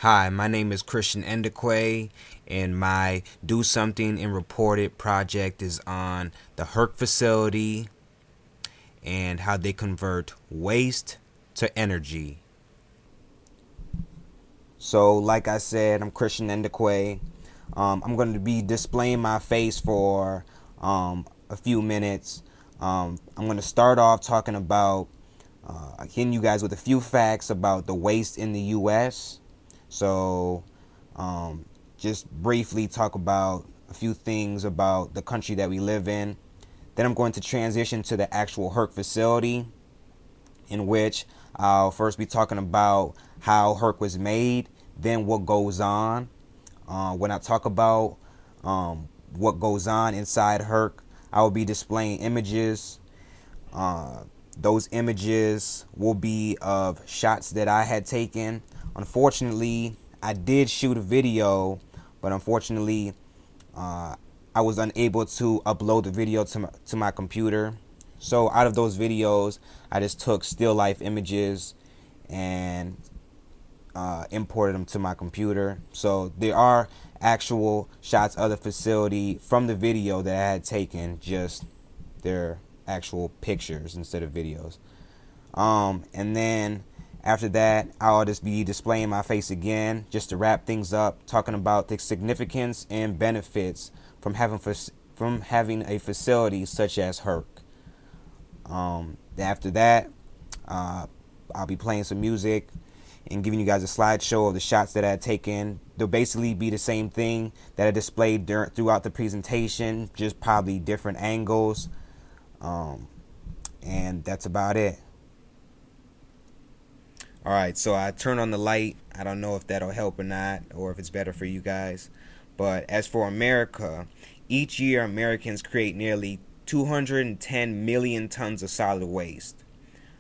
Hi, my name is Christian Endekwe, and my Do Something and Report It project is on the HERC facility and how they convert waste to energy. So, like I said, I'm Christian Endekwe. I'm going to be displaying my face for a few minutes. I'm going to start off talking about hitting you guys with a few facts about the waste in the U.S. So, just briefly talk about a few things about the country that we live in. Then I'm going to transition to the actual HERC facility, in which I'll first be talking about how HERC was made, then what goes on. When I talk about what goes on inside HERC, I will be displaying images. Those images will be of shots that I had taken. Unfortunately, I did shoot a video, but unfortunately, I was unable to upload the video to my computer. So out of those videos, I just took still life images and imported them to my computer. So there are actual shots of the facility from the video that I had taken, just their actual pictures instead of videos. And then after that, I'll just be displaying my face again, just to wrap things up, talking about the significance and benefits from having a facility such as HERC. After that, I'll be playing some music and giving you guys a slideshow of the shots that I had taken. They'll basically be the same thing that I displayed throughout the presentation, just probably different angles. And that's about it. Alright, so I turn on the light. I don't know if that'll help or not, or if it's better for you guys. But as for America, each year Americans create nearly 210 million tons of solid waste.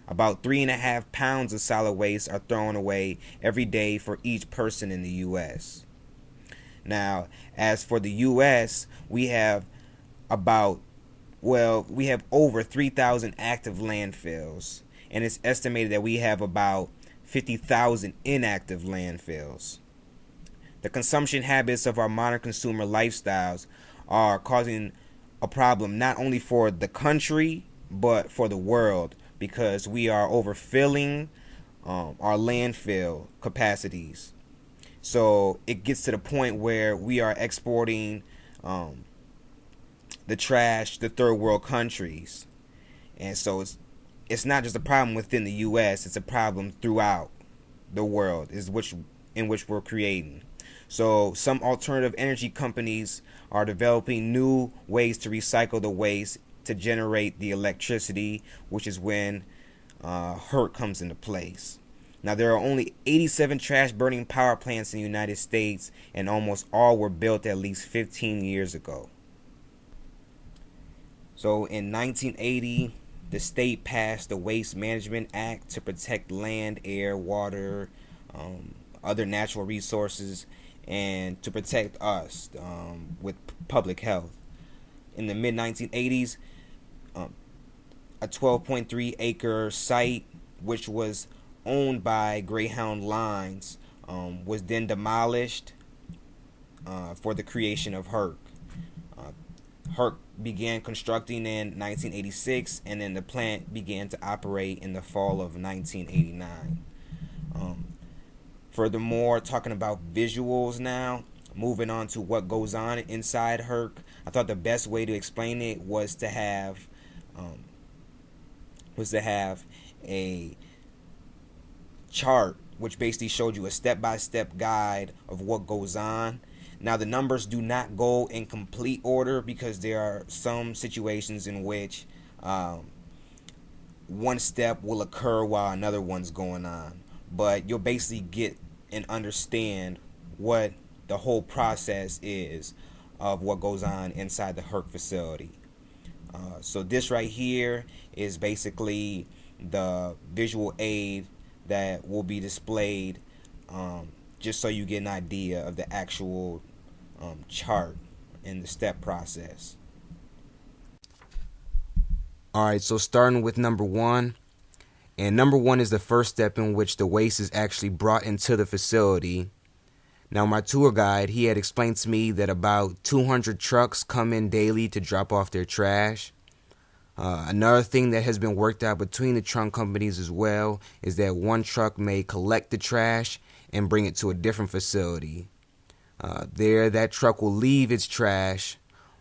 About 3.5 pounds of solid waste are thrown away every day for each person in the U.S. Now, as for the U.S., we have over 3,000 active landfills, and it's estimated that we have about 50,000 inactive landfills. The consumption habits of our modern consumer lifestyles are causing a problem not only for the country, but for the world, because we are overfilling our landfill capacities. So it gets to the point where we are exporting the trash to third world countries. And so it's not just a problem within the U.S., it's a problem throughout the world in which we're creating. So some alternative energy companies are developing new ways to recycle the waste to generate the electricity, which is when HERC comes into place. Now, there are only 87 trash burning power plants in the United States, and almost all were built at least 15 years ago. So in 1980, the state passed the Waste Management Act to protect land, air, water, other natural resources, and to protect us with public health. In the mid-1980s, a 12.3 acre site, which was owned by Greyhound Lines, was then demolished for the creation of HERC. HERC began constructing in 1986, and then the plant began to operate in the fall of 1989. Furthermore, talking about visuals now, moving on to what goes on inside HERC, I thought the best way to explain it was to have a chart which basically showed you a step-by-step guide of what goes on. Now, the numbers do not go in complete order because there are some situations in which one step will occur while another one's going on. But you'll basically get and understand what the whole process is of what goes on inside the HERC facility. So this right here is basically the visual aid that will be displayed, just so you get an idea of the actual chart and the step process. Alright, so starting with number one. And number one is the first step in which the waste is actually brought into the facility. Now, my tour guide, he had explained to me that about 200 trucks come in daily to drop off their trash. Another thing that has been worked out between the trunk companies as well is that one truck may collect the trash and bring it to a different facility. There, that truck will leave its trash,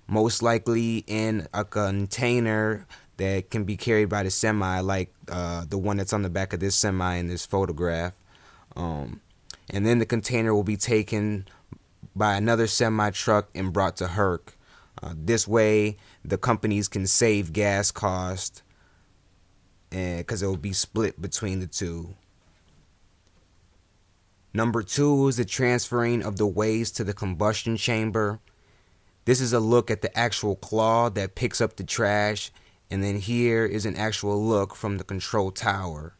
most likely in a container that can be carried by the semi, like the one that's on the back of this semi in this photograph. And then the container will be taken by another semi truck and brought to HERC. This way, the companies can save gas cost, because it will be split between the two. Number 2 is the transferring of the waste to the combustion chamber. This is a look at the actual claw that picks up the trash, and then here is an actual look from the control tower.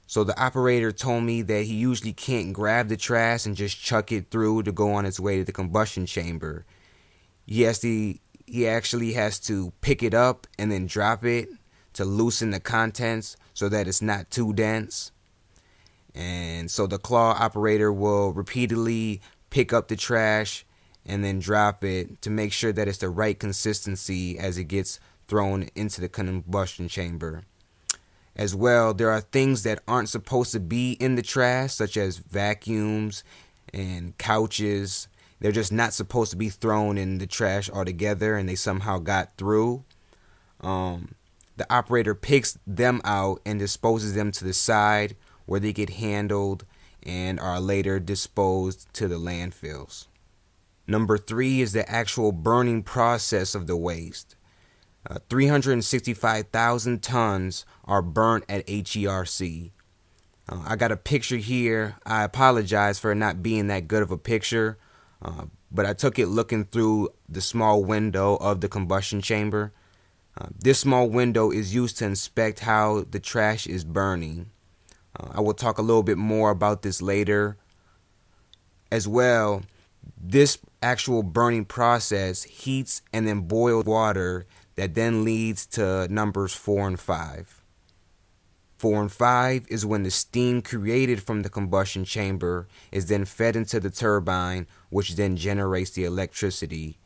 So the operator told me that he usually can't grab the trash and just chuck it through to go on its way to the combustion chamber. He actually has to pick it up and then drop it to loosen the contents so that it's not too dense. And so the claw operator will repeatedly pick up the trash and then drop it to make sure that it's the right consistency as it gets thrown into the combustion chamber. As well, there are things that aren't supposed to be in the trash, such as vacuums and couches. They're just not supposed to be thrown in the trash altogether, and they somehow got through. The operator picks them out and disposes them to the side where they get handled and are later disposed to the landfills. Number 3 is the actual burning process of the waste. 365,000 tons are burnt at HERC. I got a picture here. I apologize for not being that good of a picture, but I took it looking through the small window of the combustion chamber. This small window is used to inspect how the trash is burning. I will talk a little bit more about this later. As well, this actual burning process heats and then boils water that then leads to numbers 4 and 5. 4 and 5 is when the steam created from the combustion chamber is then fed into the turbine, which then generates the electricity.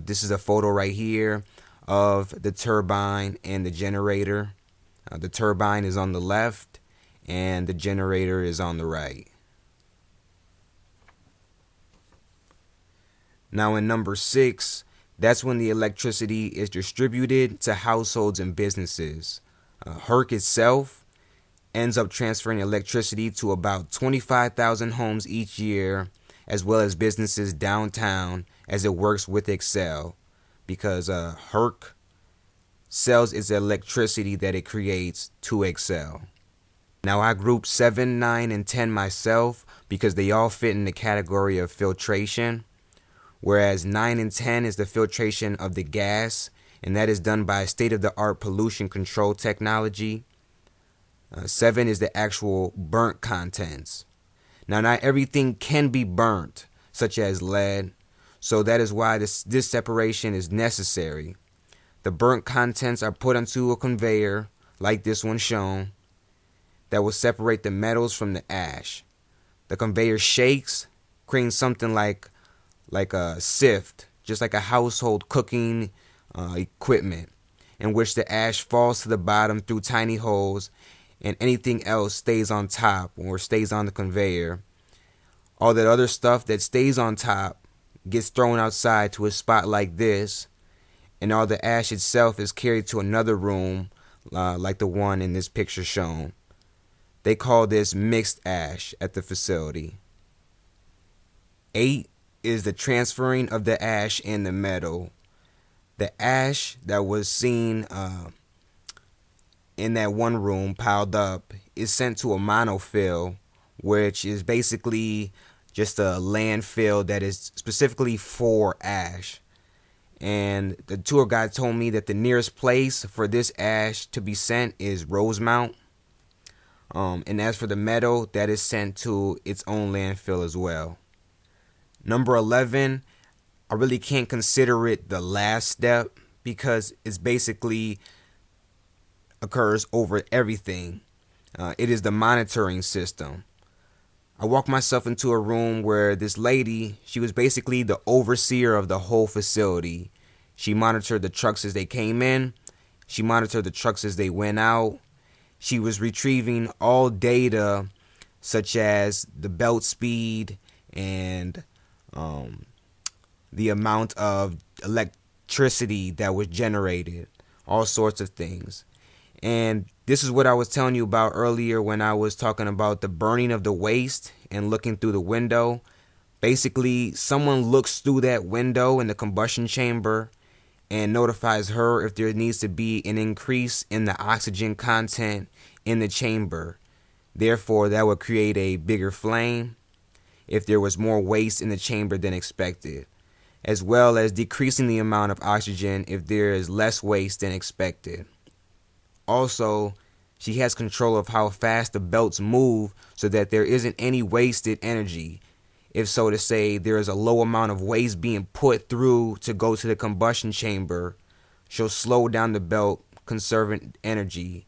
This is a photo right here of the turbine and the generator. The turbine is on the left and the generator is on the right. Now in number 6, that's when the electricity is distributed to households and businesses. HERC itself ends up transferring electricity to about 25,000 homes each year, as well as businesses downtown, as it works with Excel, because HERC sells its electricity that it creates to Excel. Now I grouped 7, 9, and 10 myself because they all fit in the category of filtration. Whereas 9 and 10 is the filtration of the gas, and that is done by state-of-the-art pollution control technology. 7 is the actual burnt contents. Now, not everything can be burnt, such as lead, so that is why this separation is necessary. The burnt contents are put onto a conveyor, like this one shown, that will separate the metals from the ash. The conveyor shakes, creating something like a sift, just like a household cooking equipment, in which the ash falls to the bottom through tiny holes and anything else stays on top or stays on the conveyor. All that other stuff that stays on top gets thrown outside to a spot like this, and all the ash itself is carried to another room like the one in this picture shown. They call this mixed ash at the facility. 8 is the transferring of the ash and the metal. The ash that was seen in that one room piled up is sent to a monofill, which is basically just a landfill that is specifically for ash. And the tour guide told me that the nearest place for this ash to be sent is Rosemount. And as for the metal, that is sent to its own landfill as well. Number 11, I really can't consider it the last step because it's basically occurs over everything. It is the monitoring system. I walked myself into a room where this lady, she was basically the overseer of the whole facility. She monitored the trucks as they came in. She monitored the trucks as they went out. She was retrieving all data such as the belt speed and the amount of electricity that was generated, all sorts of things. And this is what I was telling you about earlier when I was talking about the burning of the waste and looking through the window. Basically, someone looks through that window in the combustion chamber and notifies her if there needs to be an increase in the oxygen content in the chamber. Therefore, that would create a bigger flame if there was more waste in the chamber than expected, as well as decreasing the amount of oxygen if there is less waste than expected. Also, she has control of how fast the belts move so that there isn't any wasted energy. If so to say, there is a low amount of waste being put through to go to the combustion chamber, she'll slow down the belt, conserving energy.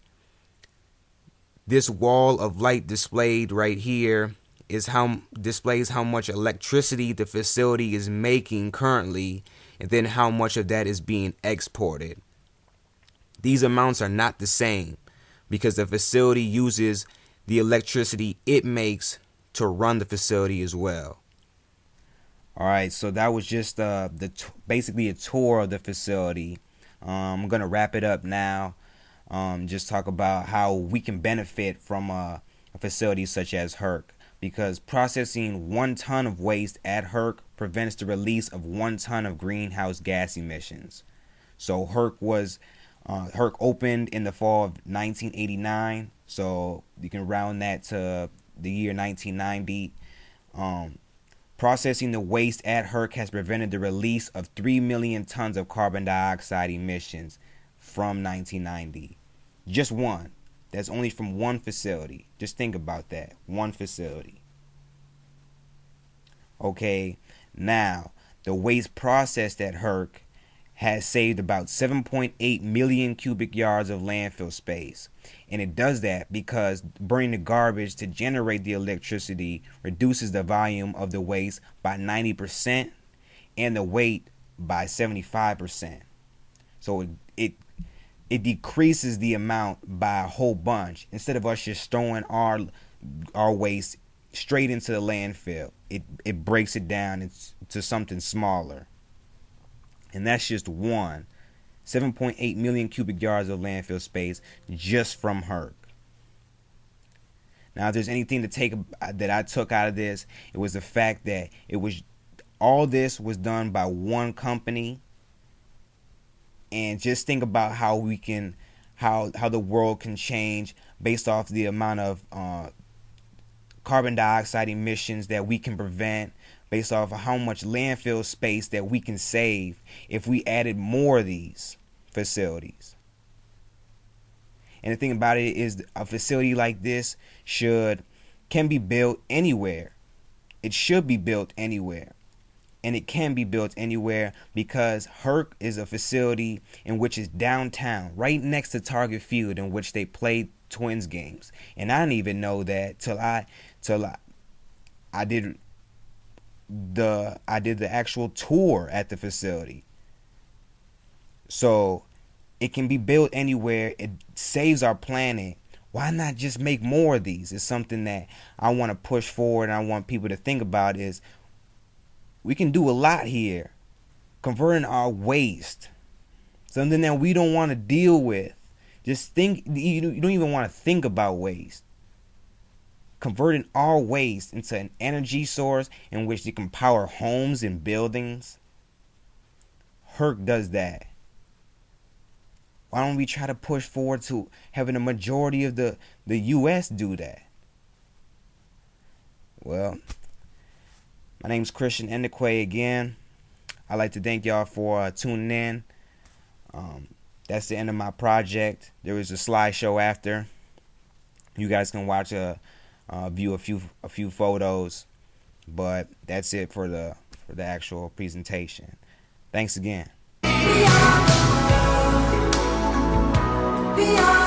This wall of light displayed right here displays how much electricity the facility is making currently, and then how much of that is being exported. These amounts are not the same because the facility uses the electricity it makes to run the facility as well. All right, so that was just basically a tour of the facility. I'm gonna wrap it up now. Just talk about how we can benefit from a facility such as HERC, because processing 1 ton of waste at HERC prevents the release of 1 ton of greenhouse gas emissions. So HERC opened in the fall of 1989, so you can round that to the year 1990. Processing the waste at HERC has prevented the release of 3 million tons of carbon dioxide emissions from 1990. Just one. That's only from one facility. Just think about that. One facility. Okay, now the waste processed at HERC has saved about 7.8 million cubic yards of landfill space. And it does that because burning the garbage to generate the electricity reduces the volume of the waste by 90% and the weight by 75%. So it decreases the amount by a whole bunch. Instead of us just throwing our waste straight into the landfill, it breaks it down into something smaller. And that's just 7.8 million cubic yards of landfill space just from HERC. Now, if there's anything that I took out of this, it was the fact that all this was done by one company. And just think about how the world can change based off the amount of carbon dioxide emissions that we can prevent, based off of how much landfill space that we can save if we added more of these facilities. And the thing about it is, a facility like this can be built anywhere. It should be built anywhere. And it can be built anywhere because HERC is a facility in which is downtown, right next to Target Field, in which they play Twins games. And I didn't even know that till I did the actual tour at the facility. So it can be built anywhere. It saves our planet. Why not just make more of these? It's something that I want to push forward and I want people to think about. Is we can do a lot here. Converting our waste, something that we don't want to deal with. Just think, you don't even want to think about waste. Converting our waste into an energy source in which it can power homes and buildings. HERC does that. Why don't we try to push forward to having a majority of the U.S. do that? Well, my name's Christian Endekwe again. I'd like to thank y'all for tuning in. That's the end of my project. There was a slideshow after. You guys can watch view a few photos, but that's it for the actual presentation. Thanks again. We are